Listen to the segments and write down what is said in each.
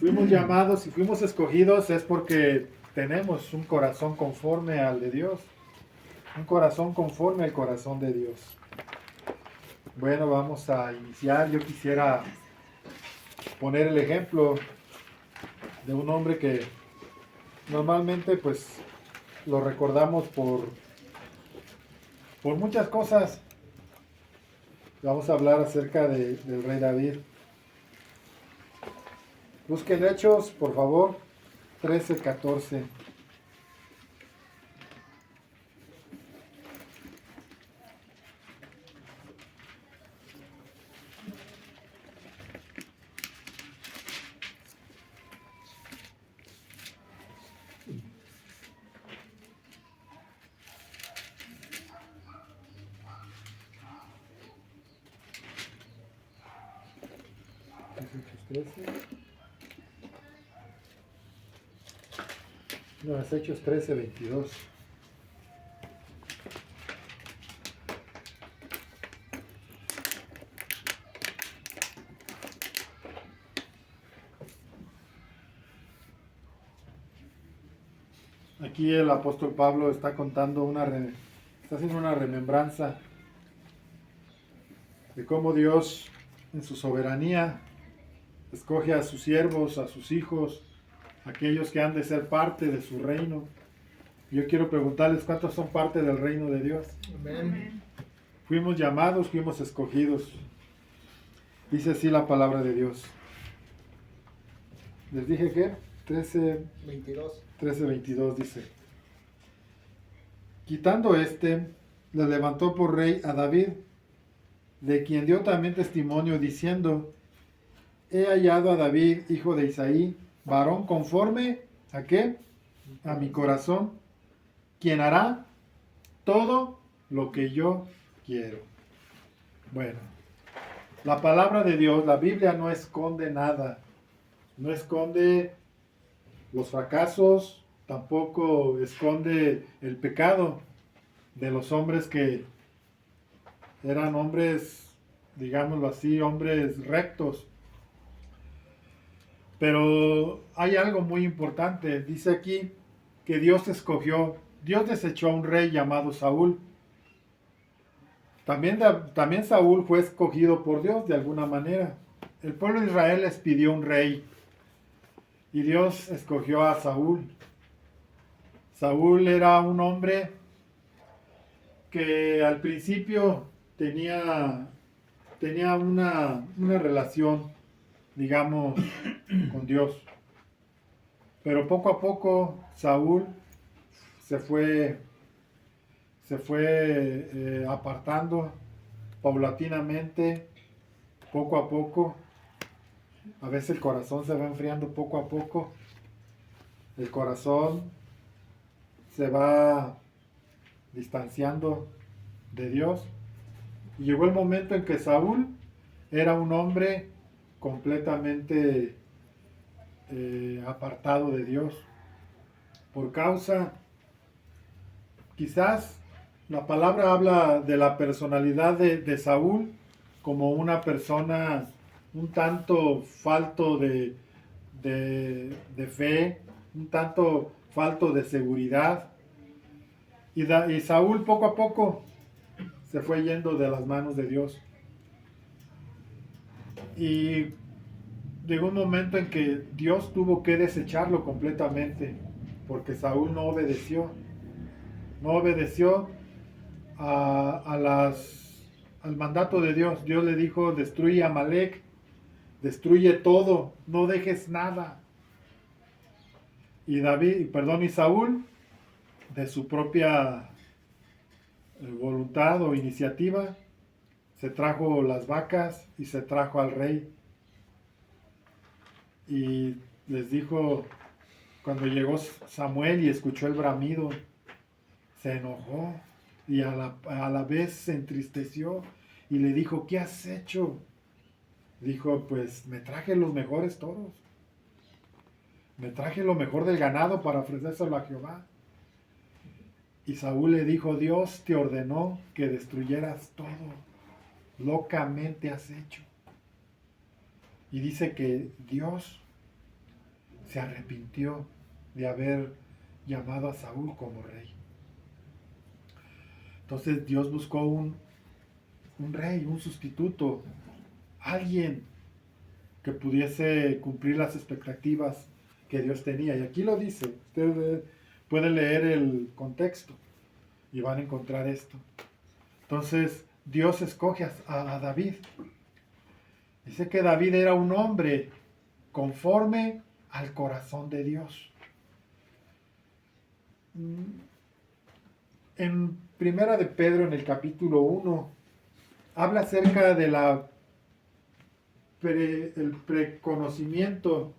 fuimos llamados y fuimos escogidos es porque tenemos un corazón conforme al de Dios. Un corazón conforme al corazón de Dios. Bueno, vamos a iniciar. Yo quisiera poner el ejemplo de un hombre que normalmente pues lo recordamos por muchas cosas. Vamos a hablar acerca del rey David. Busquen Hechos, por favor, 13:14. Hechos 13. No, es Hechos 13:22. Aquí el apóstol Pablo está contando está haciendo una remembranza de cómo Dios en su soberanía escoge a sus siervos, a sus hijos, aquellos que han de ser parte de su reino. Yo quiero preguntarles cuántos son parte del reino de Dios. Amén. Fuimos llamados, fuimos escogidos. Dice así la palabra de Dios. Les dije que 13:22 dice: quitando le levantó por rey a David, de quien dio también testimonio diciendo: he hallado a David, hijo de Isaí, varón conforme ¿a qué? A mi corazón, quien hará todo lo que yo quiero. Bueno, la palabra de Dios, la Biblia no esconde nada, no esconde los fracasos, tampoco esconde el pecado de los hombres que eran hombres, digámoslo así, hombres rectos. Pero hay algo muy importante. Dice aquí que Dios desechó a un rey llamado Saúl. También Saúl fue escogido por Dios de alguna manera. El pueblo de Israel les pidió un rey y Dios escogió a Saúl. Saúl era un hombre que al principio tenía una relación, digamos, con Dios. Pero poco a poco Saúl se fue apartando paulatinamente, poco a poco. A veces el corazón se va enfriando poco a poco. El corazón se va distanciando de Dios. Y llegó el momento en que Saúl era un hombre completamente apartado de Dios. Por causa, quizás la palabra habla de la personalidad de Saúl como una persona un tanto falto de fe, un tanto falto de seguridad. Y Saúl poco a poco se fue yendo de las manos de Dios. Y llegó un momento en que Dios tuvo que desecharlo completamente, porque Saúl no obedeció. No obedeció al mandato de Dios. Dios le dijo: destruye a Amalek, destruye todo, no dejes nada. Y Saúl, de su propia voluntad o iniciativa, se trajo las vacas y se trajo al rey. Y les dijo, cuando llegó Samuel y escuchó el bramido, se enojó y a la vez se entristeció y le dijo: ¿qué has hecho? Dijo: pues me traje los mejores toros, me traje lo mejor del ganado para ofrecérselo a Jehová. Y Saúl le dijo: Dios te ordenó que destruyeras todo, locamente has hecho. Y dice que Dios se arrepintió de haber llamado a Saúl como rey. Entonces Dios buscó un rey, un sustituto, alguien que pudiese cumplir las expectativas que Dios tenía. Y aquí lo dice, ustedes pueden leer el contexto y van a encontrar esto. Entonces Dios escoge a David. Dice que David era un hombre conforme al corazón de Dios. En Primera de Pedro, en el capítulo 1, habla acerca de el preconocimiento,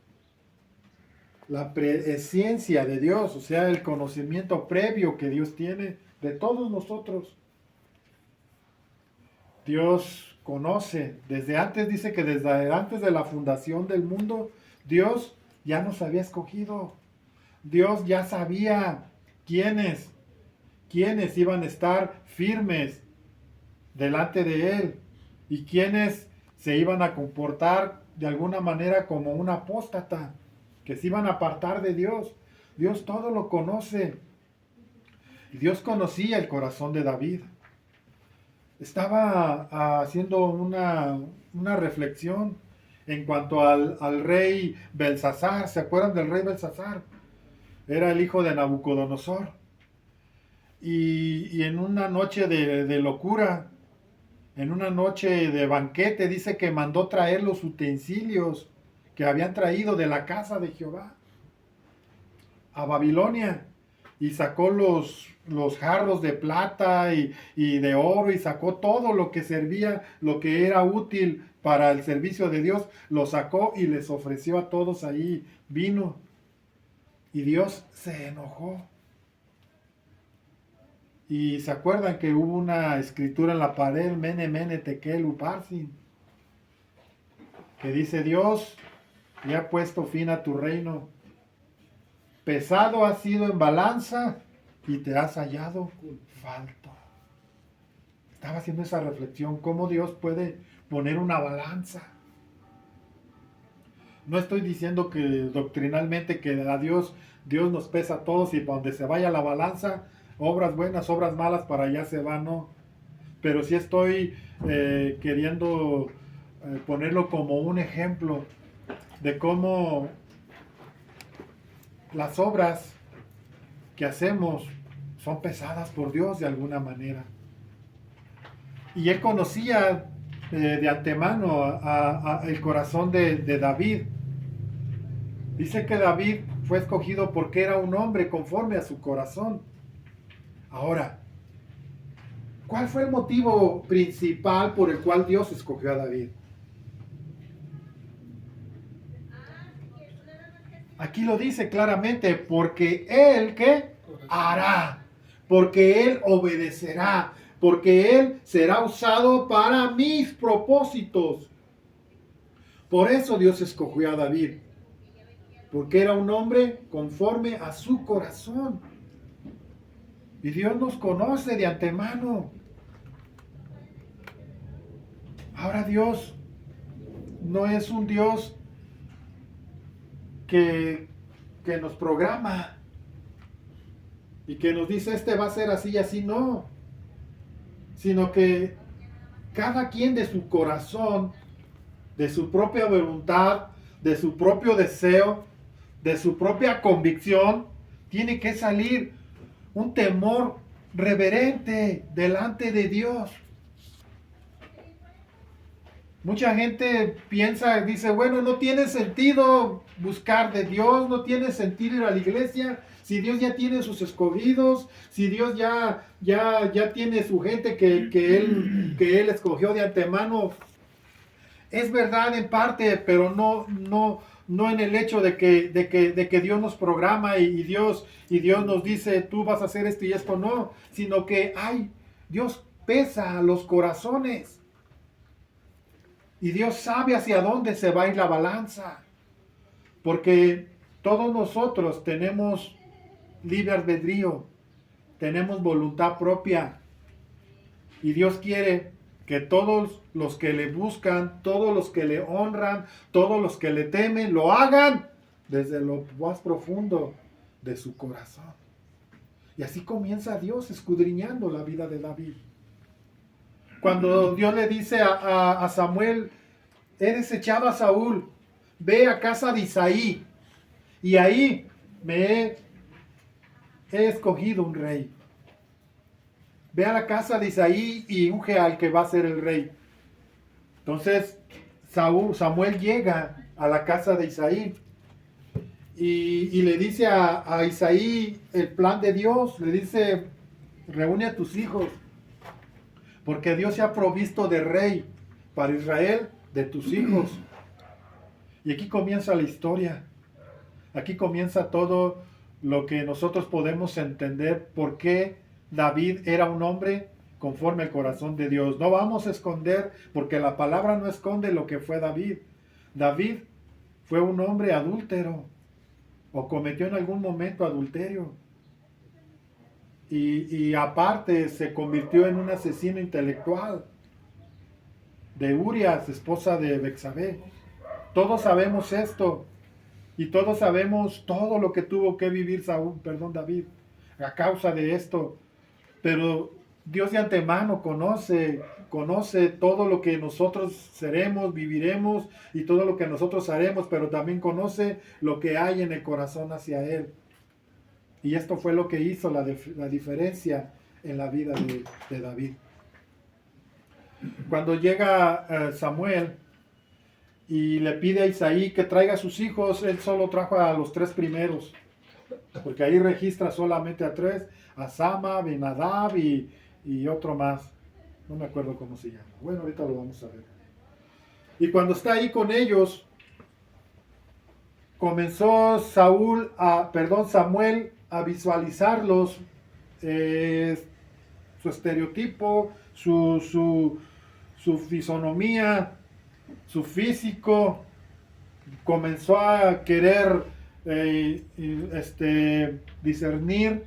la presencia de Dios, o sea, el conocimiento previo que Dios tiene de todos nosotros. Dios conoce, desde antes, dice que desde antes de la fundación del mundo, Dios ya nos había escogido. Dios ya sabía quiénes iban a estar firmes delante de Él y quiénes se iban a comportar de alguna manera como un apóstata, que se iban a apartar de Dios. Dios todo lo conoce. Y Dios conocía el corazón de David. Estaba haciendo una reflexión en cuanto al rey Belsasar. ¿Se acuerdan del rey Belsasar? Era el hijo de Nabucodonosor. Y en una noche de locura, en una noche de banquete, dice que mandó traer los utensilios que habían traído de la casa de Jehová a Babilonia. Y sacó los jarros de plata y de oro, y sacó todo lo que servía, lo que era útil para el servicio de Dios, lo sacó y les ofreció a todos ahí vino. Y Dios se enojó. Y se acuerdan que hubo una escritura en la pared, Mene, Mene, Tekel, Uparsin, que dice: Dios ya ha puesto fin a tu reino. Pesado has sido en balanza y te has hallado falto. Estaba haciendo esa reflexión, cómo Dios puede poner una balanza. No estoy diciendo que doctrinalmente que a Dios nos pesa a todos y para donde se vaya la balanza, obras buenas, obras malas, para allá se va, no. Pero sí estoy queriendo ponerlo como un ejemplo de cómo las obras que hacemos son pesadas por Dios de alguna manera. Y él conocía de antemano el corazón de David. Dice que David fue escogido porque era un hombre conforme a su corazón. Ahora, ¿cuál fue el motivo principal por el cual Dios escogió a David? Aquí lo dice claramente, porque Él, ¿qué? Hará, porque Él obedecerá, porque Él será usado para mis propósitos. Por eso Dios escogió a David, porque era un hombre conforme a su corazón. Y Dios nos conoce de antemano. Ahora Dios no es un Dios que nos programa y que nos dice este va a ser así y así, no. Sino que cada quien de su corazón, de su propia voluntad, de su propio deseo, de su propia convicción, tiene que salir un temor reverente delante de Dios. Mucha gente piensa, dice, bueno, no tiene sentido buscar de Dios, no tiene sentido ir a la iglesia, si Dios ya tiene sus escogidos, si Dios ya tiene su gente que él escogió de antemano. Es verdad en parte, pero no en el hecho de que Dios nos programa y Dios nos dice, tú vas a hacer esto y esto, no, sino que Dios pesa los corazones. Y Dios sabe hacia dónde se va a ir la balanza. Porque todos nosotros tenemos libre albedrío, tenemos voluntad propia. Y Dios quiere que todos los que le buscan, todos los que le honran, todos los que le temen, lo hagan desde lo más profundo de su corazón. Y así comienza Dios escudriñando la vida de David. Cuando Dios le dice a Samuel, he desechado a Saúl, ve a casa de Isaí, y ahí he escogido un rey. Ve a la casa de Isaí y unge al que va a ser el rey. Entonces Samuel llega a la casa de Isaí y le dice a Isaí el plan de Dios. Le dice, reúne a tus hijos, porque Dios se ha provisto de rey para Israel de tus hijos. Y aquí comienza la historia. Aquí comienza todo lo que nosotros podemos entender por qué David era un hombre conforme al corazón de Dios. No vamos a esconder, porque la palabra no esconde lo que fue David. David fue un hombre adúltero, o cometió en algún momento adulterio. Y aparte se convirtió en un asesino intelectual de Urias, esposa de Betsabé. Todos sabemos esto. Y todos sabemos todo lo que tuvo que vivir David a causa de esto. Pero Dios de antemano conoce todo lo que nosotros seremos, viviremos y todo lo que nosotros haremos, pero también conoce lo que hay en el corazón hacia Él. Y esto fue lo que hizo la diferencia en la vida de David. Cuando llega Samuel y le pide a Isaí que traiga a sus hijos, él solo trajo a los 3 primeros, porque ahí registra solamente a 3, a Sama, Benadab y otro más, no me acuerdo cómo se llama. Bueno, ahorita lo vamos a ver. Y cuando está ahí con ellos, comenzó Samuel a visualizarlos, su estereotipo, su fisonomía, su físico. Comenzó a querer discernir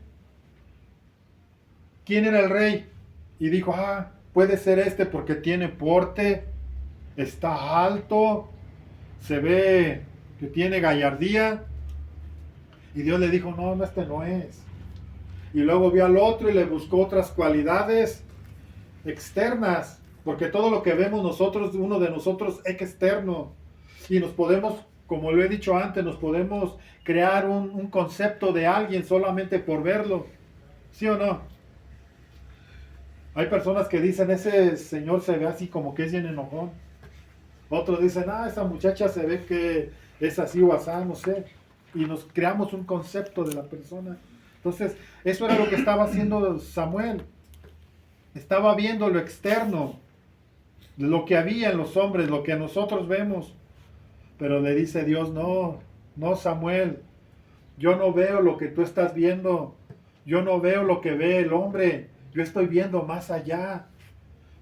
quién era el rey, y dijo, puede ser este porque tiene porte, está alto, se ve que tiene gallardía. Y Dios le dijo, no, este no es. Y luego vio al otro y le buscó otras cualidades externas, porque todo lo que vemos nosotros, uno de nosotros, es externo. Y nos podemos, como lo he dicho antes, nos podemos crear un concepto de alguien solamente por verlo. ¿Sí o no? Hay personas que dicen, ese señor se ve así como que es bien enojón. Otros dicen, esa muchacha se ve que es así o asá, no sé. Y nos creamos un concepto de la persona. Entonces, eso era lo que estaba haciendo Samuel. Estaba viendo lo externo, lo que había en los hombres, lo que nosotros vemos. Pero le dice Dios, no Samuel, yo no veo lo que tú estás viendo. Yo no veo lo que ve el hombre. Yo estoy viendo más allá.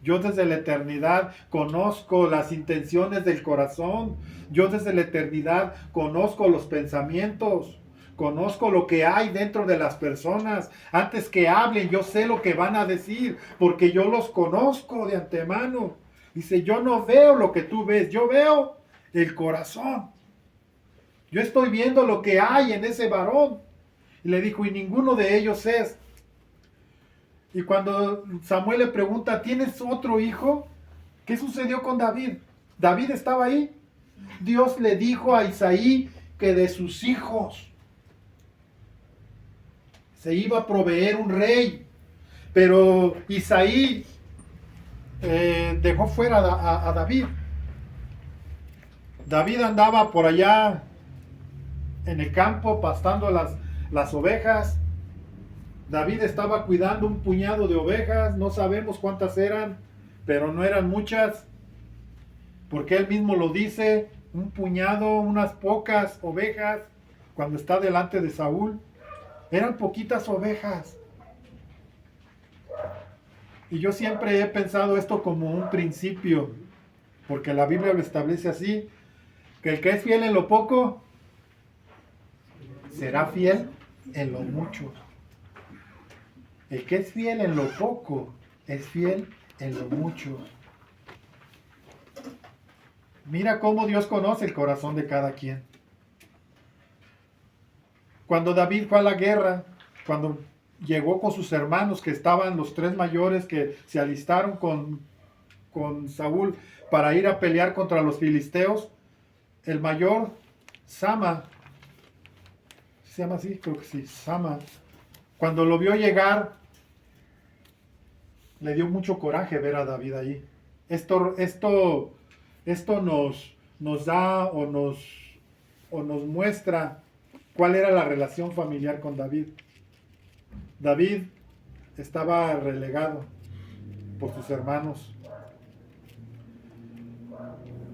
Yo desde la eternidad conozco las intenciones del corazón. Yo desde la eternidad conozco los pensamientos. Conozco lo que hay dentro de las personas. Antes que hablen, yo sé lo que van a decir, porque yo los conozco de antemano. Dice, yo no veo lo que tú ves, yo veo el corazón. Yo estoy viendo lo que hay en ese varón. Y le dijo, y ninguno de ellos es. Y cuando Samuel le pregunta, ¿tienes otro hijo? ¿Qué sucedió con David? David estaba ahí. Dios le dijo a Isaí que de sus hijos se iba a proveer un rey. Pero Isaí dejó fuera a David. David andaba por allá en el campo pastando las ovejas. David estaba cuidando un puñado de ovejas, no sabemos cuántas eran, pero no eran muchas, porque él mismo lo dice, un puñado, unas pocas ovejas, cuando está delante de Saúl, eran poquitas ovejas. Y yo siempre he pensado esto como un principio, porque la Biblia lo establece así, que el que es fiel en lo poco, será fiel en lo mucho. El que es fiel en lo poco, es fiel en lo mucho. Mira cómo Dios conoce el corazón de cada quien. Cuando David fue a la guerra, cuando llegó con sus hermanos, que estaban los tres mayores que se alistaron con Saúl para ir a pelear contra los filisteos, el mayor, Sama, ¿se llama así? Creo que sí, Sama, cuando lo vio llegar, le dio mucho coraje ver a David ahí. Esto nos da o nos muestra cuál era la relación familiar con David. David estaba relegado por sus hermanos.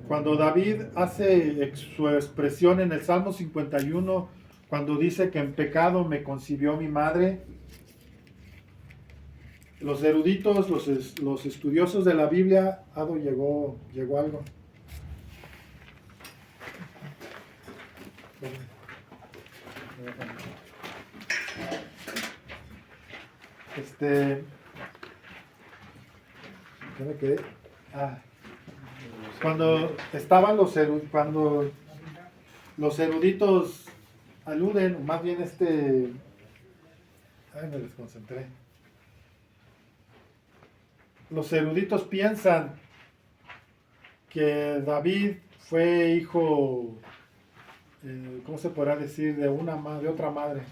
Cuando David hace su expresión en el Salmo 51, cuando dice que en pecado me concibió mi madre, los eruditos, los estudiosos de la Biblia, llegó algo. ¿Qué me quedé? Cuando estaban cuando los eruditos aluden, o más bien me desconcentré. Los eruditos piensan que David fue hijo, ¿cómo se podrá decir? De otra madre.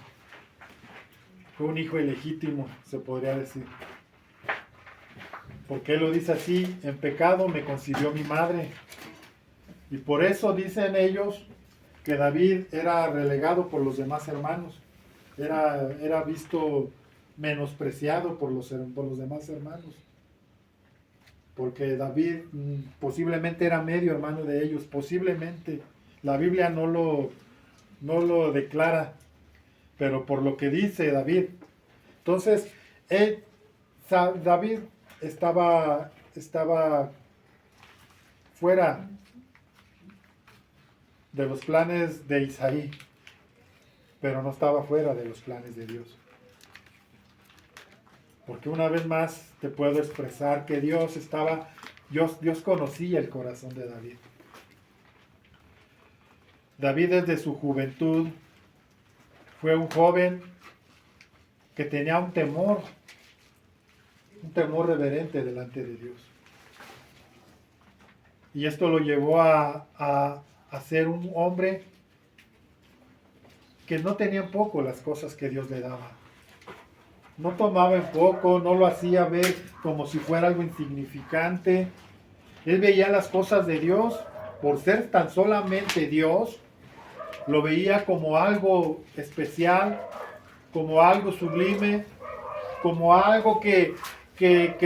Fue un hijo ilegítimo, se podría decir. Porque él lo dice así: en pecado me concibió mi madre. Y por eso dicen ellos que David era relegado por los demás hermanos. Era visto menospreciado por los demás hermanos. Porque David posiblemente era medio hermano de ellos, posiblemente. La Biblia no lo declara, pero por lo que dice David. Entonces, David estaba fuera de los planes de Isaí, pero no estaba fuera de los planes de Dios. Porque una vez más te puedo expresar que Dios conocía el corazón de David. David desde su juventud fue un joven que tenía un temor reverente delante de Dios. Y esto lo llevó a ser un hombre que no tenía en poco las cosas que Dios le daba. No tomaba en poco, no lo hacía ver como si fuera algo insignificante. Él veía las cosas de Dios, por ser tan solamente Dios, lo veía como algo especial, como algo sublime, como algo que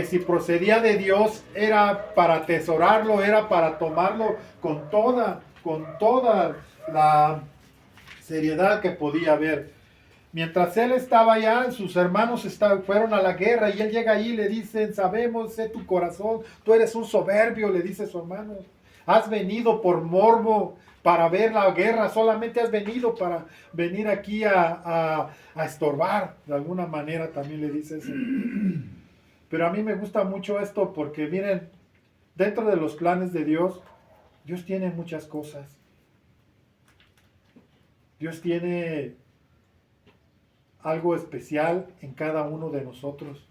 si procedía de Dios era para atesorarlo, era para tomarlo con toda la seriedad que podía haber. Mientras él estaba allá, sus hermanos fueron a la guerra y él llega ahí y le dicen: sabemos, sé tu corazón, tú eres un soberbio, le dice su hermano. Has venido por morbo para ver la guerra, solamente has venido para venir aquí a estorbar, de alguna manera también le dice eso. Pero a mí me gusta mucho esto porque miren, dentro de los planes de Dios, Dios tiene muchas cosas. Dios tiene algo especial en cada uno de nosotros.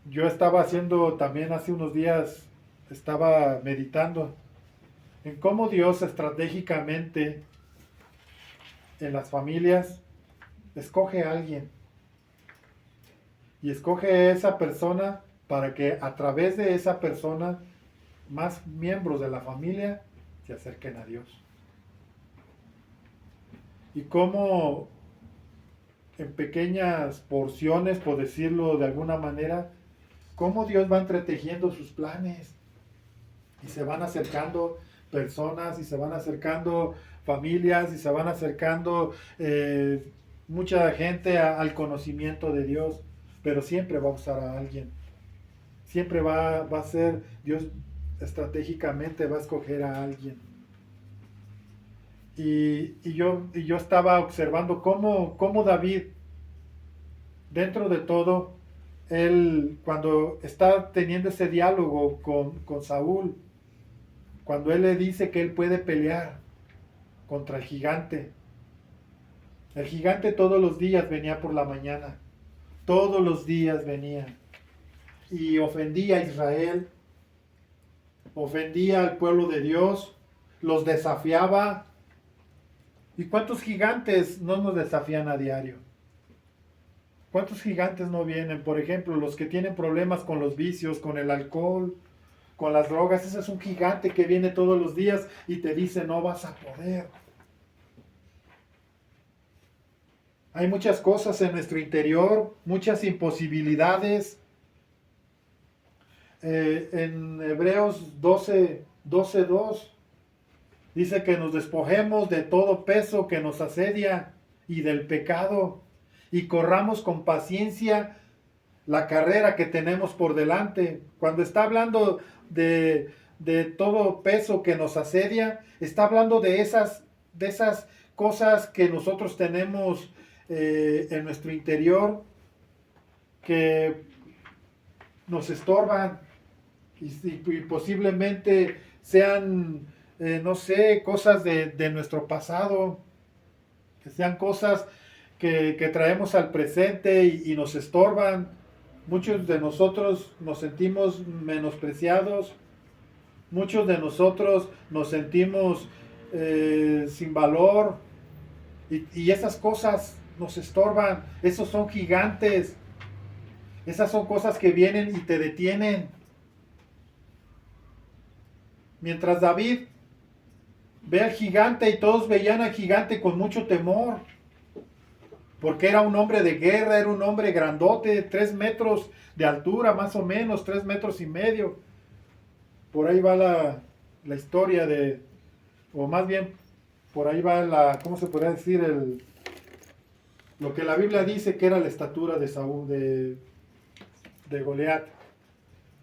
Yo estaba haciendo también hace unos días, estaba meditando en cómo Dios estratégicamente en las familias escoge a alguien. Y escoge a esa persona para que a través de esa persona más miembros de la familia se acerquen a Dios. Y cómo en pequeñas porciones, por decirlo de alguna manera, cómo Dios va entretejiendo sus planes. Y se van acercando personas, y se van acercando familias, y se van acercando mucha gente al conocimiento de Dios. Pero siempre va a usar a alguien. Siempre va a ser, Dios estratégicamente va a escoger a alguien. Y yo estaba observando cómo David, dentro de todo, él cuando está teniendo ese diálogo con Saúl, cuando él le dice que él puede pelear, contra el gigante. El gigante todos los días venía por la mañana. Todos los días venía. Y ofendía a Israel. Ofendía al pueblo de Dios. Los desafiaba. ¿Y cuántos gigantes no nos desafían a diario? ¿Cuántos gigantes no vienen? Por ejemplo, los que tienen problemas con los vicios, con el alcohol, con las drogas. Ese es un gigante que viene todos los días y te dice, no vas a poder. Hay muchas cosas en nuestro interior, muchas imposibilidades. En Hebreos 12:2 dice que nos despojemos de todo peso que nos asedia y del pecado y corramos con paciencia la carrera que tenemos por delante. Cuando está hablando de todo peso que nos asedia, está hablando de esas cosas que nosotros tenemos en nuestro interior que nos estorban y posiblemente sean, no sé, cosas de nuestro pasado, que sean cosas que traemos al presente y nos estorban. Muchos de nosotros nos sentimos menospreciados, muchos de nosotros nos sentimos sin valor y esas cosas nos estorban. Esos son gigantes. Esas son cosas que vienen y te detienen. Mientras David ve al gigante y todos veían al gigante con mucho temor, porque era un hombre de guerra, era un hombre grandote, 3 metros de altura, más o menos, 3 metros y medio. Por ahí va la historia o más bien, por ahí va ¿cómo se podría decir? Lo que la Biblia dice que era la estatura de Saúl, de Goliat.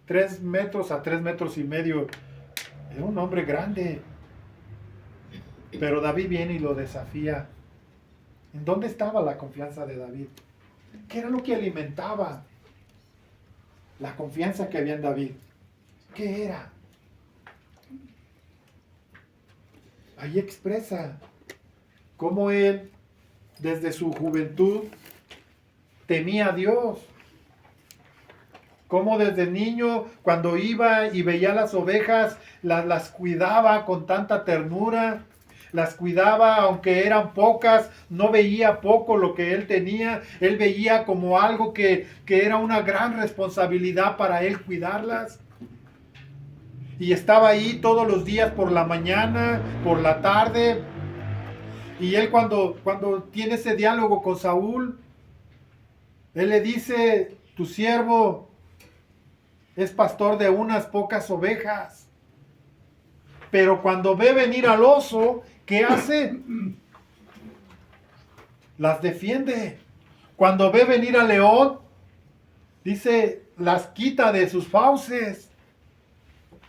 3 metros a 3 metros y medio. Era un hombre grande. Pero David viene y lo desafía. ¿En dónde estaba la confianza de David? ¿Qué era lo que alimentaba la confianza que había en David? ¿Qué era? Ahí expresa cómo él, desde su juventud, temía a Dios. Cómo desde niño, cuando iba y veía las ovejas, las cuidaba con tanta ternura. Las cuidaba, aunque eran pocas, no veía poco lo que él tenía. Él veía como algo que era una gran responsabilidad para él cuidarlas. Y estaba ahí todos los días por la mañana, por la tarde. Y él cuando tiene ese diálogo con Saúl, él le dice, tu siervo es pastor de unas pocas ovejas. Pero cuando ve venir al oso, ¿qué hace? Las defiende. Cuando ve venir al león, dice, las quita de sus fauces.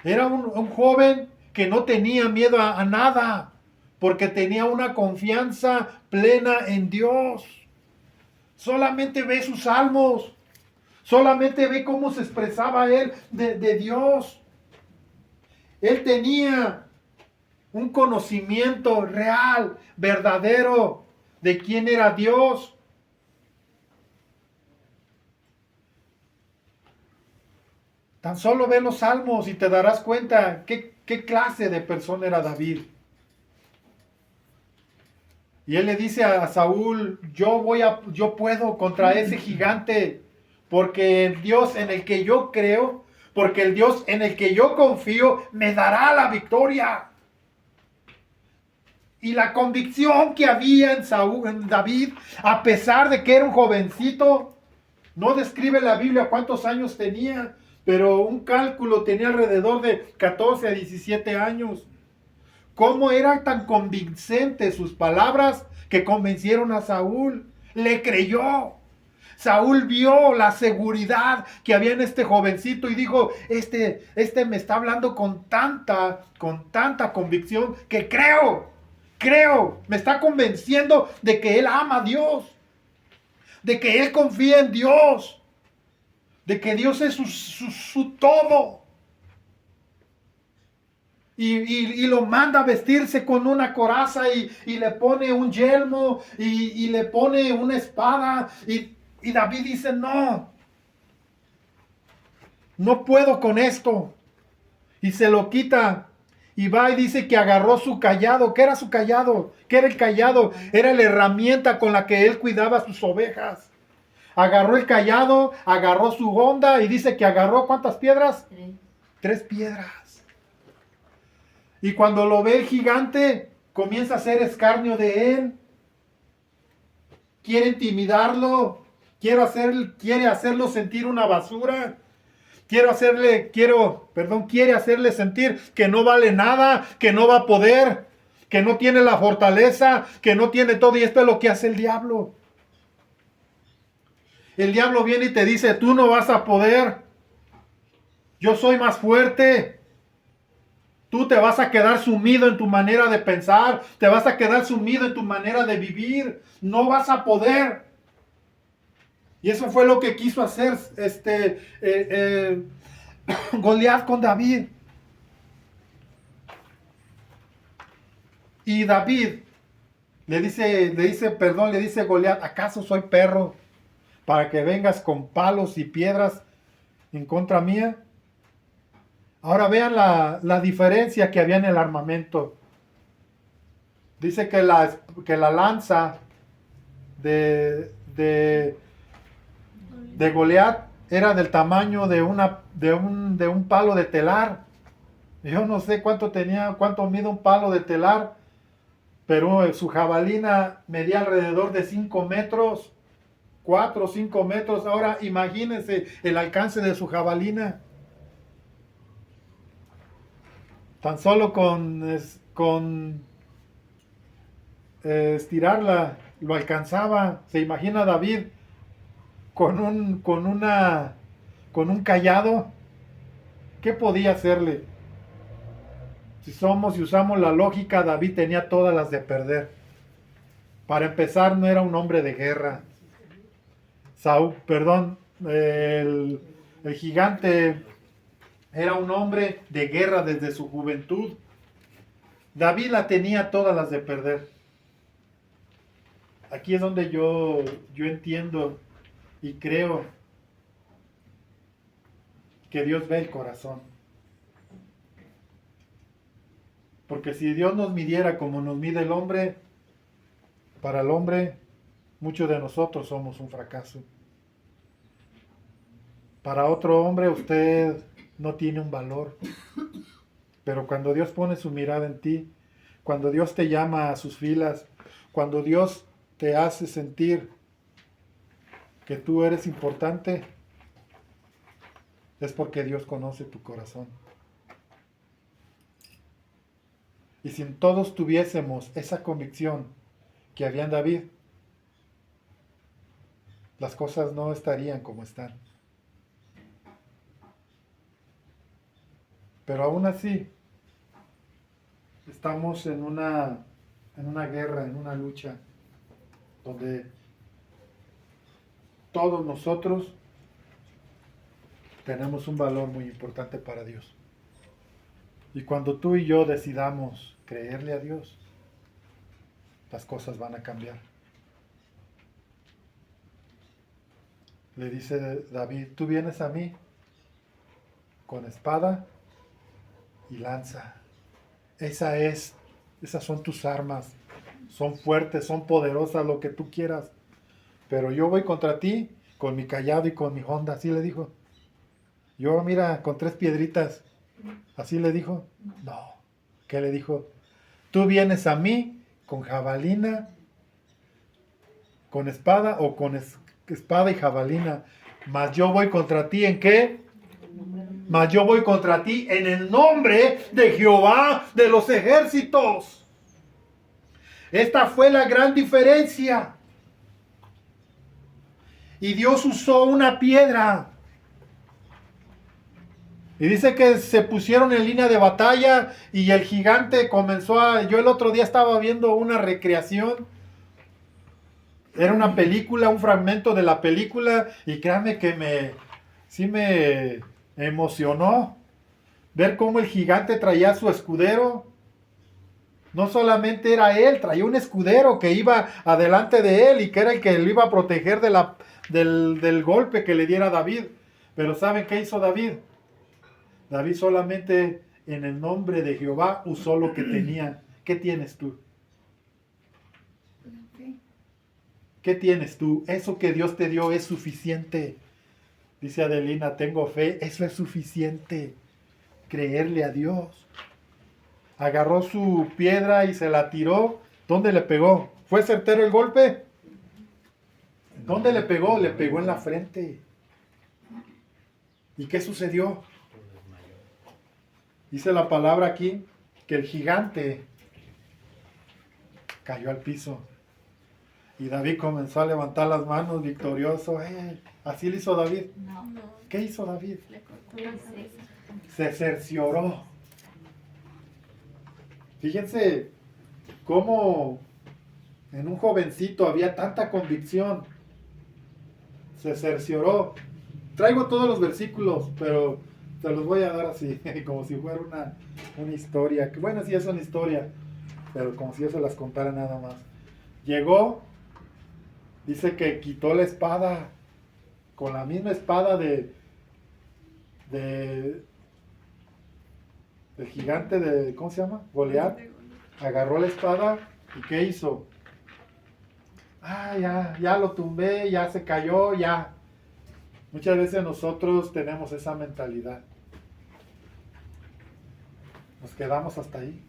Era un joven que no tenía miedo a nada, porque tenía una confianza plena en Dios. Solamente ve sus salmos, solamente ve cómo se expresaba él de Dios. Él tenía un conocimiento real, verdadero, de quién era Dios. Tan solo ve los salmos y te darás cuenta qué clase de persona era David. Y él le dice a Saúl, yo puedo contra ese gigante, porque el Dios en el que yo creo, porque el Dios en el que yo confío, me dará la victoria. Y la convicción que había en David, a pesar de que era un jovencito, no describe la Biblia cuántos años tenía, pero un cálculo tenía alrededor de 14 a 17 años. ¿Cómo eran tan convincentes sus palabras que convencieron a Saúl? Le creyó. Saúl vio la seguridad que había en este jovencito y dijo, este me está hablando con tanta convicción que creo, me está convenciendo de que él ama a Dios, de que él confía en Dios, de que Dios es su todo. y lo manda a vestirse con una coraza y le pone un yelmo y le pone una espada. Y David dice, no, no puedo con esto. Y se lo quita. Y va y dice que agarró su cayado. ¿Qué era su cayado? ¿Qué era el cayado? Era la herramienta con la que él cuidaba sus ovejas. Agarró el cayado, agarró su honda y dice que agarró ¿cuántas piedras? 3 piedras. Y cuando lo ve el gigante, comienza a hacer escarnio de él. Quiere intimidarlo. Quiere hacerlo sentir una basura. Quiere hacerle sentir que no vale nada, que no va a poder, que no tiene la fortaleza, que no tiene todo. Y esto es lo que hace el diablo. El diablo viene y te dice, tú no vas a poder. Yo soy más fuerte. Tú te vas a quedar sumido en tu manera de pensar. Te vas a quedar sumido en tu manera de vivir. No vas a poder. Y eso fue lo que quiso hacer Goliat con David. Y David le dice Goliat, ¿acaso soy perro para que vengas con palos y piedras en contra mía? Ahora vean la diferencia que había en el armamento. Dice que la lanza de Goliat era del tamaño de un palo de telar. Yo no sé cuánto mide un palo de telar, pero su jabalina medía alrededor de 5 metros, 4 o 5 metros. Ahora imagínense el alcance de su jabalina. Tan solo con estirarla lo alcanzaba. Se imagina David con un cayado. ¿Qué podía hacerle? Si usamos la lógica, David tenía todas las de perder. Para empezar, no era un hombre de guerra. El gigante era un hombre de guerra desde su juventud. David la tenía todas las de perder. Aquí es donde yo entiendo y creo que Dios ve el corazón. Porque si Dios nos midiera como nos mide el hombre, para el hombre, muchos de nosotros somos un fracaso. Para otro hombre, usted no tiene un valor. Pero cuando Dios pone su mirada en ti, cuando Dios te llama a sus filas, cuando Dios te hace sentir que tú eres importante, es porque Dios conoce tu corazón. Y si todos tuviésemos esa convicción que había en David, las cosas no estarían como están. Pero aún así, estamos en una guerra, en una lucha, donde todos nosotros tenemos un valor muy importante para Dios. Y cuando tú y yo decidamos creerle a Dios, las cosas van a cambiar. Le dice David, tú vienes a mí con espada y lanza. Esas son tus armas. Son fuertes, son poderosas, lo que tú quieras. Pero yo voy contra ti con mi cayado y con mi honda. Así le dijo. Yo, mira, con 3 piedritas. Así le dijo. No. ¿Qué le dijo? Tú vienes a mí con jabalina, con espada o con espada y jabalina. Mas yo voy contra ti, ¿en qué? Mas yo voy contra ti en el nombre de Jehová de los ejércitos. Esta fue la gran diferencia. Y Dios usó una piedra. Y dice que se pusieron en línea de batalla y el gigante comenzó a... Yo el otro día estaba viendo una recreación. Era una película, un fragmento de la película y créanme que sí me emocionó ver cómo el gigante traía su escudero. No solamente era él, traía un escudero que iba adelante de él y que era el que lo iba a proteger del golpe que le diera David. Pero ¿saben qué hizo David? David solamente en el nombre de Jehová usó lo que tenía. ¿Qué tienes tú? ¿Qué tienes tú? Eso que Dios te dio es suficiente. Dice Adelina, tengo fe, eso es suficiente. Creerle a Dios. Agarró su piedra y se la tiró. ¿Dónde le pegó? ¿Fue certero el golpe? ¿Dónde le pegó? Le pegó en la frente. ¿Y qué sucedió? Dice la palabra aquí que el gigante cayó al piso. Y David comenzó a levantar las manos victorioso. Así lo hizo David. No. ¿Qué hizo David? Le cortó la cabeza. Se cercioró. Fíjense cómo en un jovencito había tanta convicción. Se cercioró. Traigo todos los versículos, pero te los voy a dar así, como si fuera una historia. Que bueno, sí es una historia, pero como si yo se las contara nada más. Llegó, dice que quitó la espada, con la misma espada del gigante de, ¿cómo se llama? Goliat. Agarró la espada y ¿qué hizo? Ya lo tumbé, ya se cayó, ya. Muchas veces nosotros tenemos esa mentalidad. Nos quedamos hasta ahí.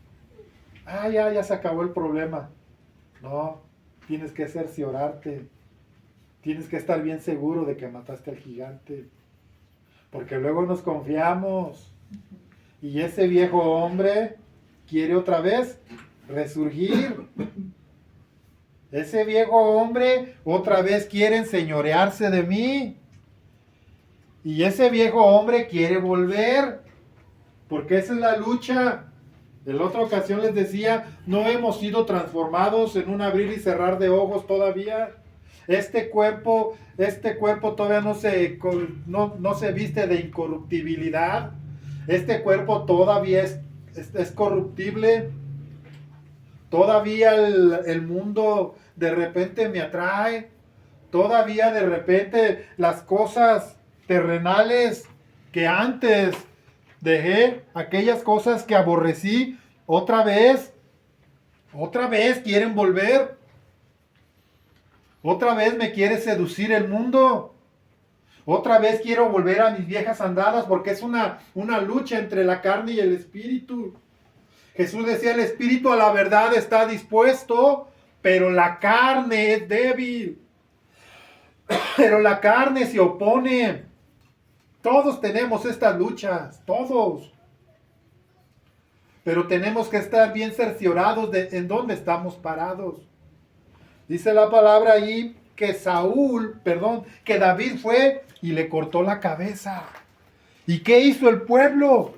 Ya se acabó el problema. No, tienes que cerciorarte. Tienes que estar bien seguro de que mataste al gigante. Porque luego nos confiamos. Y ese viejo hombre quiere otra vez resurgir. Ese viejo hombre otra vez quiere enseñorearse de mí. Y ese viejo hombre quiere volver. Porque esa es la lucha. En la otra ocasión les decía, no hemos sido transformados en un abrir y cerrar de ojos todavía. Este cuerpo todavía no se viste de incorruptibilidad. Este cuerpo todavía es corruptible. Todavía el mundo de repente me atrae. Todavía de repente las cosas terrenales que antes dejé, aquellas cosas que aborrecí, otra vez quieren volver. Otra vez me quiere seducir el mundo. Otra vez quiero volver a mis viejas andadas porque es una lucha entre la carne y el espíritu. Jesús decía, el espíritu a la verdad está dispuesto, pero la carne es débil. Pero la carne se opone. Todos tenemos estas luchas, todos. Pero tenemos que estar bien cerciorados de en dónde estamos parados. Dice la palabra ahí que que David fue y le cortó la cabeza. ¿Y qué hizo el pueblo?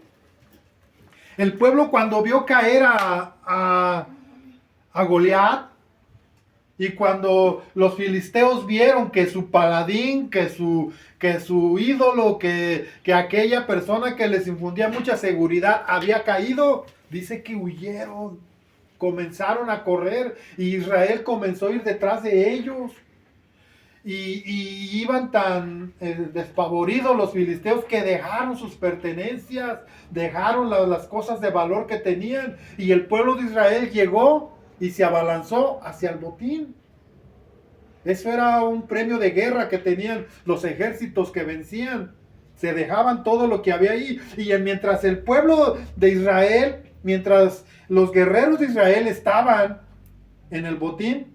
El pueblo cuando vio caer a Goliat y cuando los filisteos vieron que su paladín, que su ídolo, que aquella persona que les infundía mucha seguridad había caído, dice que huyeron, comenzaron a correr y Israel comenzó a ir detrás de ellos. Y iban tan despavoridos los filisteos que dejaron sus pertenencias, dejaron las cosas de valor que tenían. Y el pueblo de Israel llegó y se abalanzó hacia el botín. Eso era un premio de guerra que tenían los ejércitos que vencían. Se dejaban todo lo que había ahí. Y mientras el pueblo de Israel, mientras los guerreros de Israel estaban en el botín,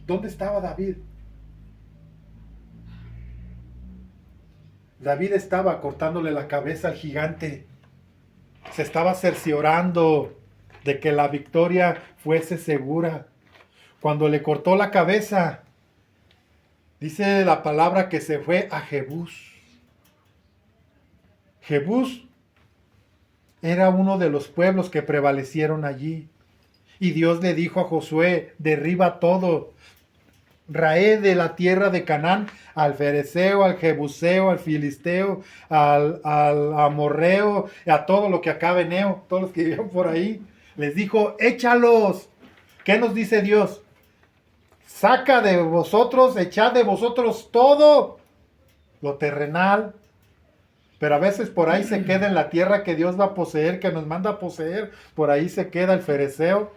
¿dónde estaba David? David estaba cortándole la cabeza al gigante. Se estaba cerciorando de que la victoria fuese segura. Cuando le cortó la cabeza, dice la palabra que se fue a Jebús. Jebús era uno de los pueblos que prevalecieron allí. Y Dios le dijo a Josué, derriba todo. raé de la tierra de Canaán al fereceo, al jebuseo, al filisteo, al amorreo, a todo lo que acá veneo, todos los que vivían por ahí. Les dijo, échalos. ¿Qué nos dice Dios? Saca de vosotros, echad de vosotros todo lo terrenal. Pero a veces por ahí se queda en la tierra que Dios va a poseer, que nos manda a poseer. Por ahí se queda el fereceo.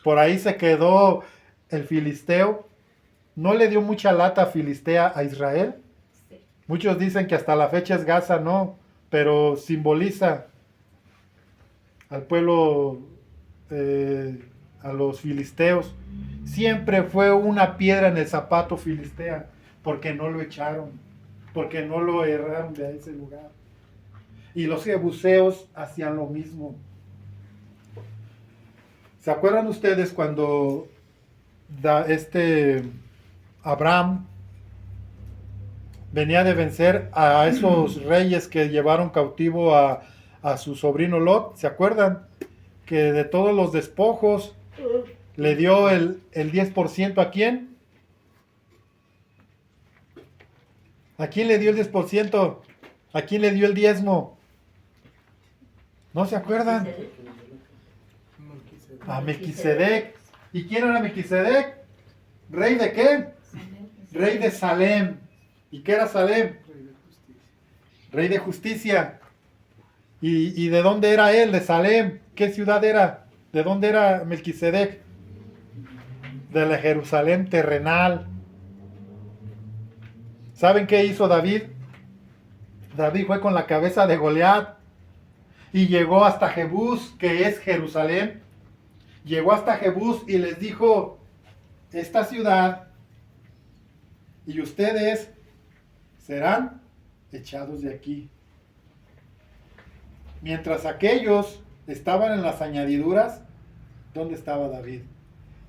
Por ahí se quedó el filisteo. ¿No le dio mucha lata Filistea a Israel? Sí. Muchos dicen que hasta la fecha es Gaza, no, pero simboliza al pueblo, a los filisteos. Siempre fue una piedra en el zapato Filistea, porque no lo echaron, porque no lo erraron de ese lugar. Y los jebuseos hacían lo mismo. ¿Se acuerdan ustedes cuando Abraham venía de vencer a esos reyes que llevaron cautivo a su sobrino Lot? ¿Se acuerdan? Que de todos los despojos le dio el 10% ¿a quién? ¿A quién le dio el 10%? ¿A quién le dio el diezmo? ¿No se acuerdan? A Melquisedec. ¿Y quién era Melquisedec? ¿Rey de qué? Rey de Salem. ¿Y qué era Salem? Rey de justicia. ¿Y de dónde era él? De Salem. ¿Qué ciudad era? ¿De dónde era Melquisedec? De la Jerusalén terrenal. ¿Saben qué hizo David? David fue con la cabeza de Goliat y llegó hasta Jebús, que es Jerusalén. Llegó hasta Jebús y les dijo, esta ciudad y ustedes serán echados de aquí. Mientras aquellos estaban en las añadiduras, ¿dónde estaba David?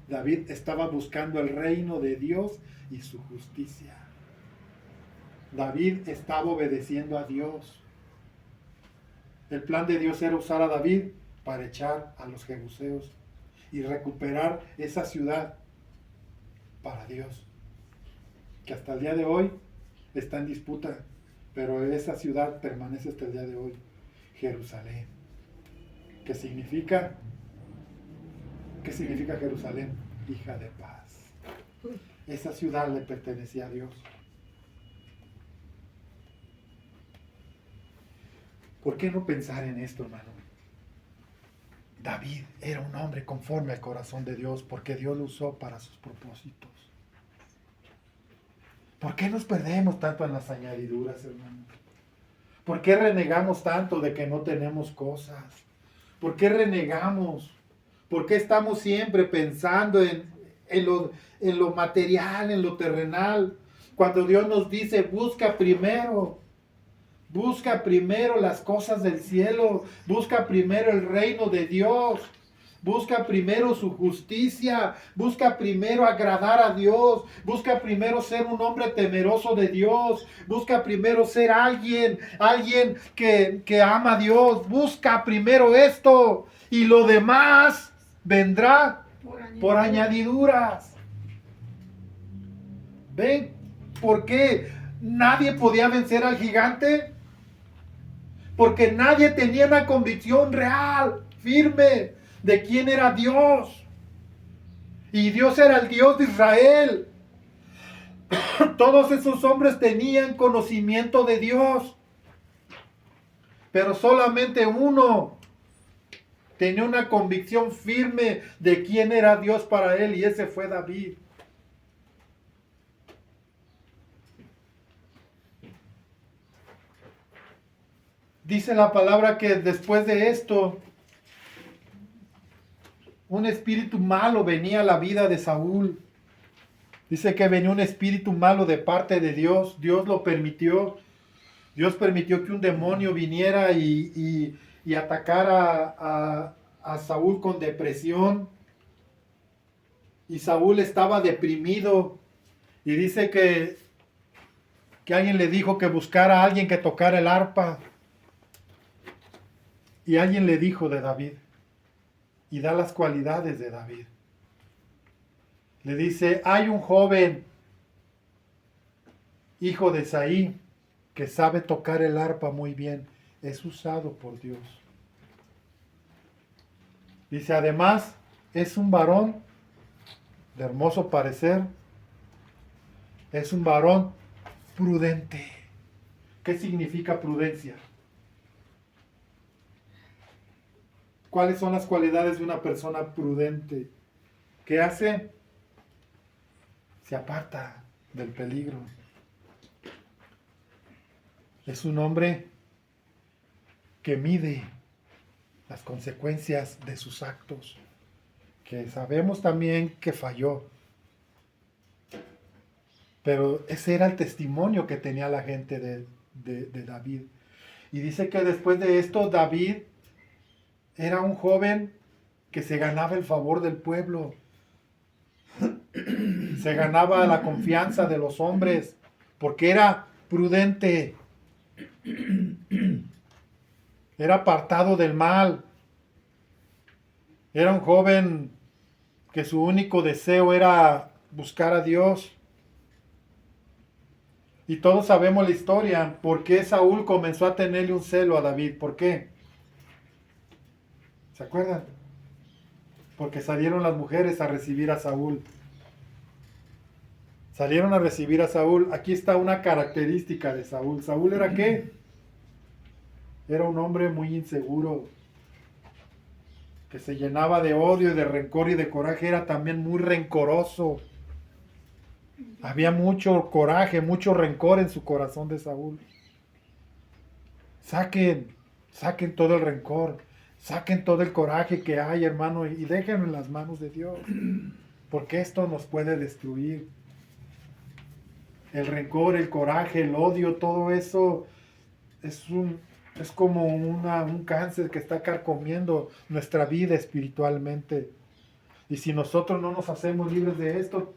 David estaba buscando el reino de Dios y su justicia. David estaba obedeciendo a Dios. El plan de Dios era usar a David para echar a los jebuseos y recuperar esa ciudad para Dios, que hasta el día de hoy está en disputa, pero esa ciudad permanece hasta el día de hoy, Jerusalén. ¿Qué significa? ¿Qué significa Jerusalén? Hija de paz. Esa ciudad le pertenecía a Dios. ¿Por qué no pensar en esto, hermano? David era un hombre conforme al corazón de Dios, porque Dios lo usó para sus propósitos. ¿Por qué nos perdemos tanto en las añadiduras, hermano? ¿Por qué renegamos tanto de que no tenemos cosas? ¿Por qué renegamos? ¿Por qué estamos siempre pensando en lo material, en lo terrenal? Cuando Dios nos dice, busca primero las cosas del cielo, busca primero el reino de Dios, busca primero su justicia, busca primero agradar a Dios, busca primero ser un hombre temeroso de Dios, busca primero ser alguien que ama a Dios, busca primero esto y lo demás vendrá por añadiduras. ¿Ven por qué nadie podía vencer al gigante? Porque nadie tenía una convicción real, firme, de quién era Dios. Y Dios era el Dios de Israel. Todos esos hombres tenían conocimiento de Dios. Pero solamente uno tenía una convicción firme de quién era Dios para él, y ese fue David. Dice la palabra que después de esto, un espíritu malo venía a la vida de Saúl. Dice que venía un espíritu malo de parte de Dios. Dios lo permitió. Dios permitió que un demonio viniera y atacara a Saúl con depresión. Y Saúl estaba deprimido. Y dice que alguien le dijo que buscara a alguien que tocara el arpa. Y alguien le dijo de David, y da las cualidades de David. Le dice, hay un joven, hijo de Isaí, que sabe tocar el arpa muy bien. Es usado por Dios. Dice, además, es un varón de hermoso parecer. Es un varón prudente. ¿Qué significa prudencia? ¿Cuáles son las cualidades de una persona prudente? ¿Qué hace? Se aparta del peligro. Es un hombre que mide las consecuencias de sus actos, que sabemos también que falló. Pero ese era el testimonio que tenía la gente de David. Y dice que después de esto David era un joven que se ganaba el favor del pueblo. Se ganaba la confianza de los hombres porque era prudente. Era apartado del mal. Era un joven que su único deseo era buscar a Dios. Y todos sabemos la historia. ¿Por qué Saúl comenzó a tenerle un celo a David? ¿Por qué? ¿Se acuerdan? Porque salieron las mujeres a recibir a Saúl. Salieron a recibir a Saúl. Aquí está una característica de Saúl. ¿Saúl era qué? Era un hombre muy inseguro, que se llenaba de odio y de rencor y de coraje. Era también muy rencoroso. Había mucho coraje, mucho rencor en su corazón de Saúl. Saquen todo el rencor, saquen todo el coraje que hay, hermano, y déjenlo en las manos de Dios, porque esto nos puede destruir. El rencor, el coraje, el odio, todo eso es como un cáncer que está carcomiendo nuestra vida espiritualmente. Y si nosotros no nos hacemos libres de esto,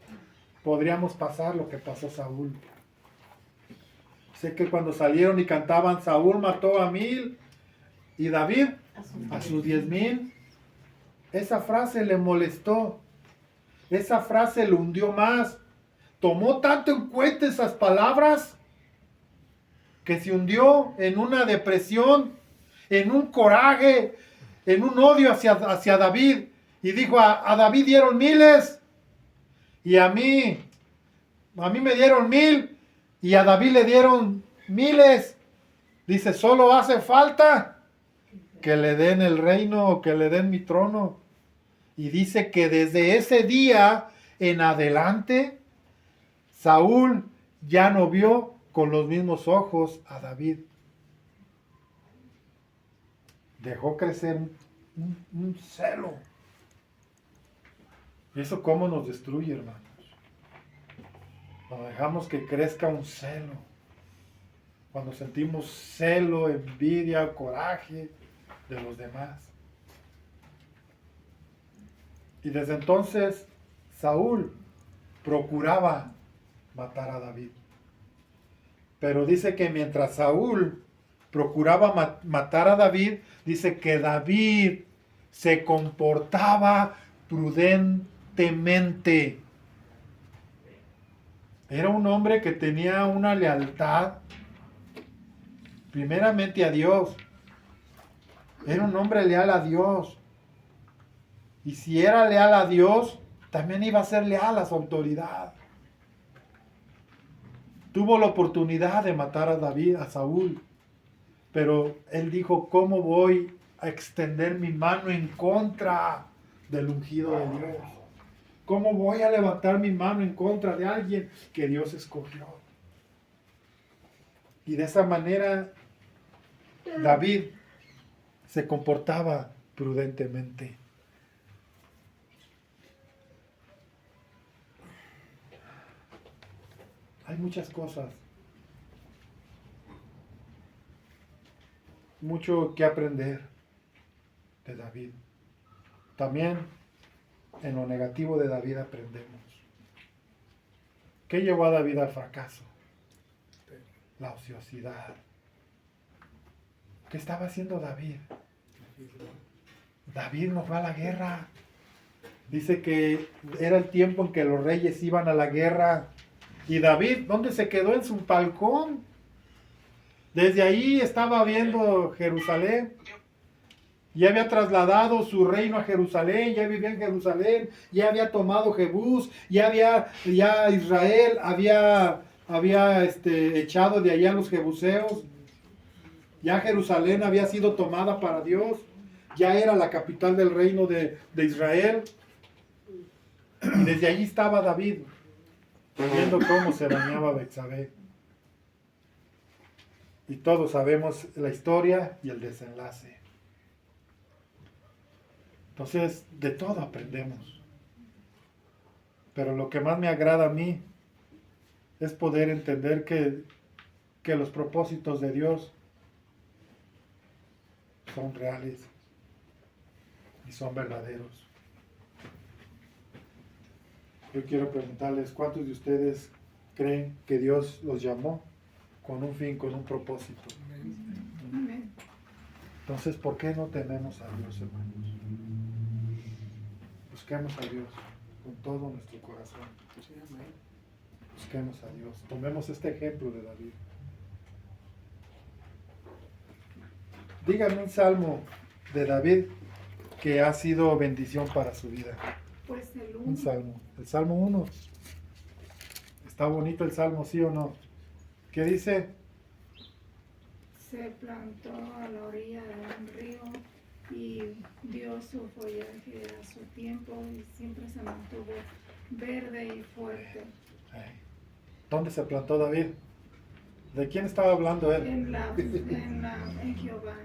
podríamos pasar lo que pasó Saúl. Sé que cuando salieron y cantaban, Saúl mató a 1000 y David a sus 10,000. Esa frase le molestó. Esa frase lo hundió más. Tomó tanto en cuenta esas palabras que se hundió en una depresión, en un coraje, en un odio hacia David. Y dijo, a David dieron miles y a mí me dieron 1000 y a David le dieron miles. Dice, solo hace falta que le den el reino o que le den mi trono. Y dice que desde ese día en adelante, Saúl ya no vio con los mismos ojos a David. Dejó crecer un celo. ¿Y eso cómo nos destruye, hermanos? Cuando dejamos que crezca un celo. Cuando sentimos celo, envidia, coraje de los demás. Y desde entonces Saúl procuraba matar a David. Pero dice que mientras Saúl procuraba matar a David, dice que David se comportaba prudentemente. Era un hombre que tenía una lealtad primeramente a Dios. Era un hombre leal a Dios. Y si era leal a Dios, también iba a ser leal a su autoridad. Tuvo la oportunidad de matar a David, a Saúl. Pero él dijo, ¿cómo voy a extender mi mano en contra del ungido de Dios? ¿Cómo voy a levantar mi mano en contra de alguien que Dios escogió? Y de esa manera David se comportaba prudentemente. Hay muchas cosas, mucho que aprender de David. También en lo negativo de David aprendemos. ¿Qué llevó a David al fracaso? La ociosidad. ¿Qué estaba haciendo David? David no fue a la guerra. Dice que era el tiempo en que los reyes iban a la guerra. Y David, ¿dónde se quedó? En su balcón. Desde ahí estaba viendo Jerusalén. Ya había trasladado su reino a Jerusalén, ya vivía en Jerusalén, ya había tomado Jebús, ya Israel había echado de allá a los jebuseos. Ya Jerusalén había sido tomada para Dios. Ya era la capital del reino de Israel. Y desde allí estaba David, viendo cómo se bañaba Betsabé. Y todos sabemos la historia y el desenlace. Entonces, de todo aprendemos. Pero lo que más me agrada a mí es poder entender que los propósitos de Dios son reales y son verdaderos. Yo quiero preguntarles, ¿cuántos de ustedes creen que Dios los llamó con un fin, con un propósito? Amén. Entonces, ¿por qué no tememos a Dios, hermanos? Busquemos a Dios con todo nuestro corazón. Busquemos a Dios. Tomemos este ejemplo de David. Díganme un salmo de David que ha sido bendición para su vida. Pues el Un 1. salmo. El Salmo 1. Está bonito el salmo, ¿sí o no? ¿Qué dice? Se plantó a la orilla de un río y dio su follaje a su tiempo y siempre se mantuvo verde y fuerte. ¿Dónde se plantó David? ¿De quién estaba hablando él? En Jehová,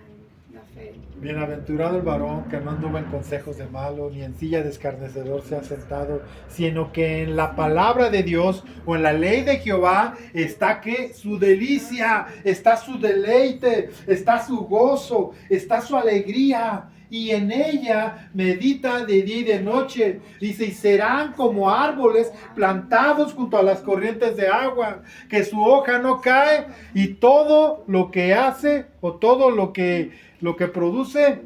en la fe. Bienaventurado el varón que no anduvo en consejos de malo, ni en silla de escarnecedor se ha sentado, sino que en la palabra de Dios o en la ley de Jehová está que su delicia, está su deleite, está su gozo, está su alegría. Y en ella medita de día y de noche. Dice, y serán como árboles plantados junto a las corrientes de agua, que su hoja no cae, y todo lo que hace o todo lo que produce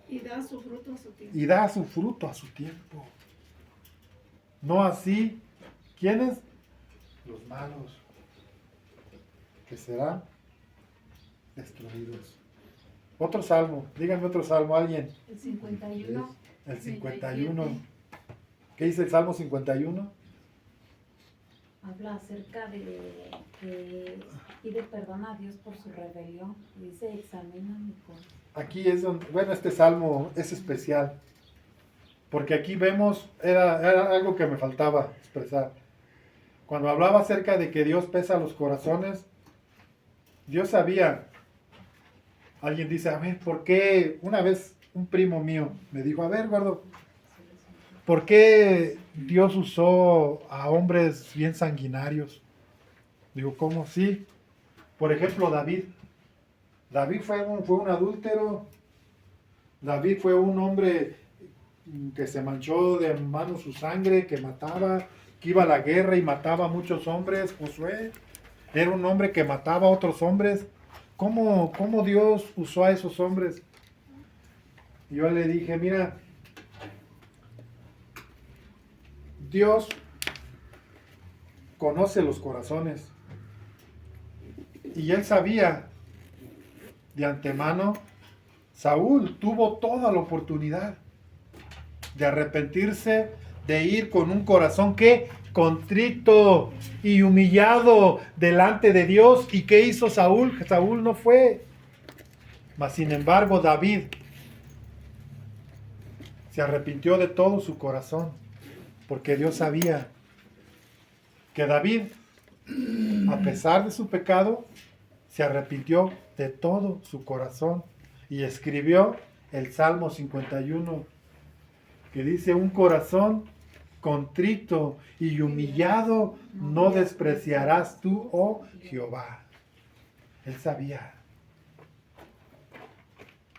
Y da su fruto a su tiempo. y da su fruto a su tiempo. No así, ¿quiénes? Los malos, que serán destruidos. Otro salmo, díganme otro salmo, alguien. El 51. El 51. ¿Qué dice el Salmo 51? Habla acerca de que pide perdón a Dios por su rebelión. Dice, examina mi corazón. Aquí es donde, bueno, este salmo es especial, porque aquí vemos, era algo que me faltaba expresar. Cuando hablaba acerca de que Dios pesa los corazones, Dios sabía. Alguien dice, a ver, ¿por qué? Una vez un primo mío me dijo, a ver, gordo, ¿por qué Dios usó a hombres bien sanguinarios? Digo, ¿cómo? Sí. Por ejemplo, David. David fue un adúltero. David fue un hombre que se manchó de mano su sangre, que mataba, que iba a la guerra y mataba a muchos hombres. Josué era un hombre que mataba a otros hombres. ¿Cómo Dios usó a esos hombres? Y yo le dije, mira, Dios conoce los corazones. Y él sabía de antemano, Saúl tuvo toda la oportunidad de arrepentirse, de ir con un corazón que contrito y humillado delante de Dios. ¿Y qué hizo Saúl? Saúl no fue. Mas sin embargo, David se arrepintió de todo su corazón, porque Dios sabía que David, a pesar de su pecado, se arrepintió de todo su corazón y escribió el Salmo 51, que dice, un corazón contrito y humillado no despreciarás tú, oh Jehová. Él sabía.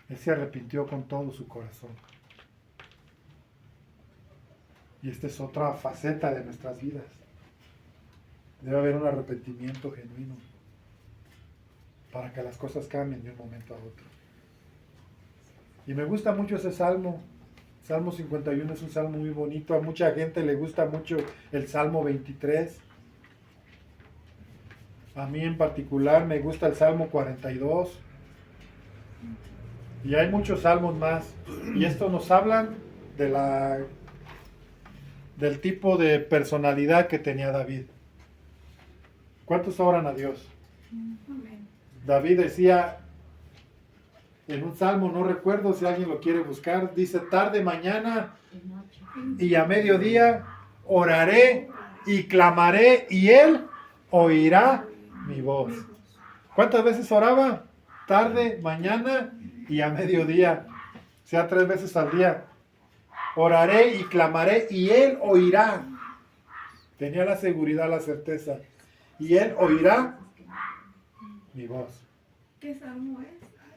Él se arrepintió con todo su corazón. Y esta es otra faceta de nuestras vidas. Debe haber un arrepentimiento genuino para que las cosas cambien de un momento a otro. Y me gusta mucho ese Salmo Salmo 51 es un salmo muy bonito. A mucha gente le gusta mucho el Salmo 23. A mí en particular me gusta el Salmo 42. Y hay muchos salmos más. Y estos nos hablan del tipo de personalidad que tenía David. ¿Cuántos oran a Dios? Amén. David decía en un salmo, no recuerdo si alguien lo quiere buscar, dice: tarde, mañana de noche. y a mediodía oraré y clamaré y él oirá mi voz. ¿Cuántas veces oraba? Tarde, mañana y a mediodía. O sea, 3 veces al día. Oraré y clamaré y él oirá. Tenía la seguridad, la certeza. Y él oirá mi voz. ¿Qué salmo es?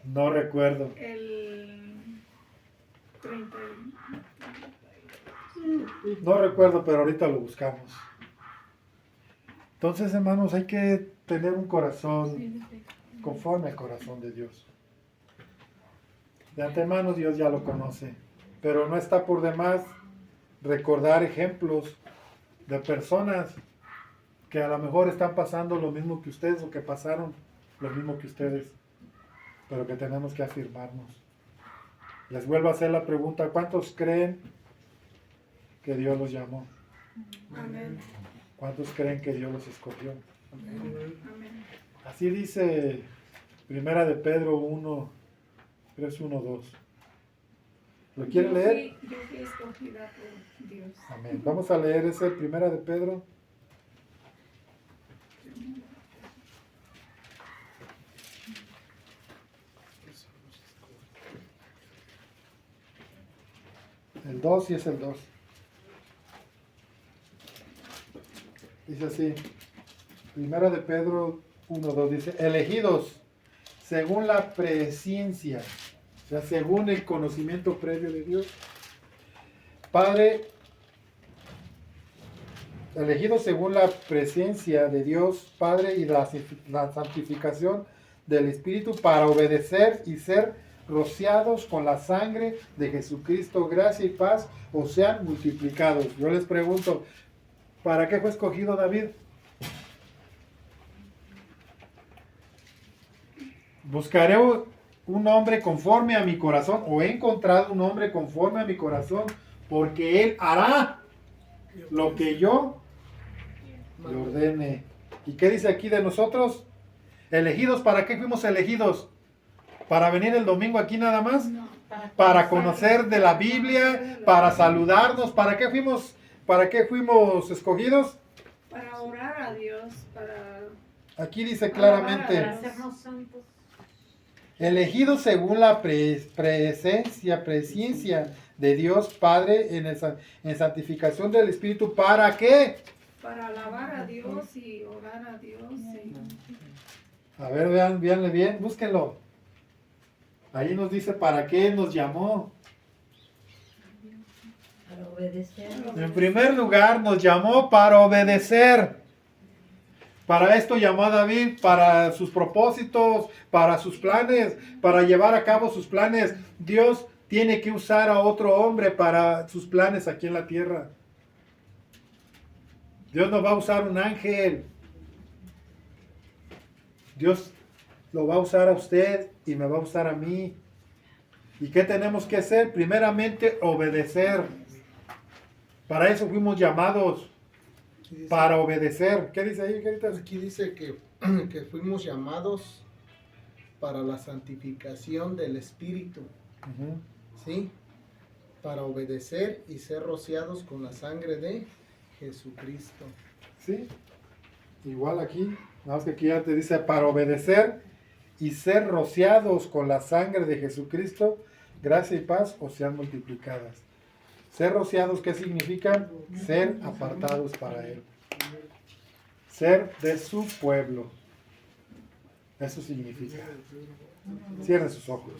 No recuerdo. El 30. No recuerdo, pero ahorita lo buscamos. Entonces, hermanos, hay que tener un corazón conforme al corazón de Dios. De antemano Dios ya lo conoce, pero no está por demás recordar ejemplos de personas que a lo mejor están pasando lo mismo que ustedes o que pasaron lo mismo que ustedes, pero que tenemos que afirmarnos. Les vuelvo a hacer la pregunta: ¿cuántos creen que Dios los llamó? Amén. ¿Cuántos creen que Dios los escogió? Amén. Así dice Primera de Pedro 1, 3, 1, 2. ¿Lo quieren leer? Yo fui escogida por Dios. Amén. Vamos a leer ese Primera de Pedro. El 2 y es el 2. Dice así, Primera de Pedro 1, 2, dice: elegidos según la presciencia, o sea, según el conocimiento previo de Dios. Padre, elegidos según la presencia de Dios Padre y la santificación del Espíritu para obedecer y ser rociados con la sangre de Jesucristo, gracia y paz os sean multiplicados. Yo les pregunto, ¿para qué fue escogido David? Buscaré un hombre conforme a mi corazón, o he encontrado un hombre conforme a mi corazón, porque él hará lo que yo le ordene. ¿Y qué dice aquí de nosotros? Elegidos, ¿para qué fuimos elegidos? ¿Para venir el domingo aquí nada más? No. Para conocer de la Biblia, para saludarnos. ¿Para qué fuimos escogidos? Para orar a Dios, para Aquí dice Para claramente: hacernos santos. elegidos según la presencia de Dios Padre en santificación del Espíritu. ¿Para qué? para alabar a Dios y orar a Dios. A ver, véanle bien, búsquenlo. Ahí nos dice para qué nos llamó. Para obedecer. En primer lugar, nos llamó para obedecer. Para esto llamó a David, para sus propósitos, para sus planes, para llevar a cabo sus planes. Dios tiene que usar a otro hombre para sus planes aquí en la tierra. Dios no va a usar un ángel. Dios lo va a usar a usted y me va a usar a mí. ¿Y qué tenemos que hacer? Primeramente, obedecer. Para eso fuimos llamados, para obedecer. ¿Qué dice ahí, Caritas? Aquí dice que fuimos para la santificación del Espíritu, Ujú. ¿sí? Para obedecer y ser rociados con la sangre de Jesucristo. ¿Sí? Igual aquí, nada más que aquí ya te dice para obedecer y ser rociados con la sangre de Jesucristo, gracia y paz os sean multiplicadas. Ser rociados, ¿qué significa? Ser apartados para Él. Ser de su pueblo. Eso significa. Cierren sus ojos.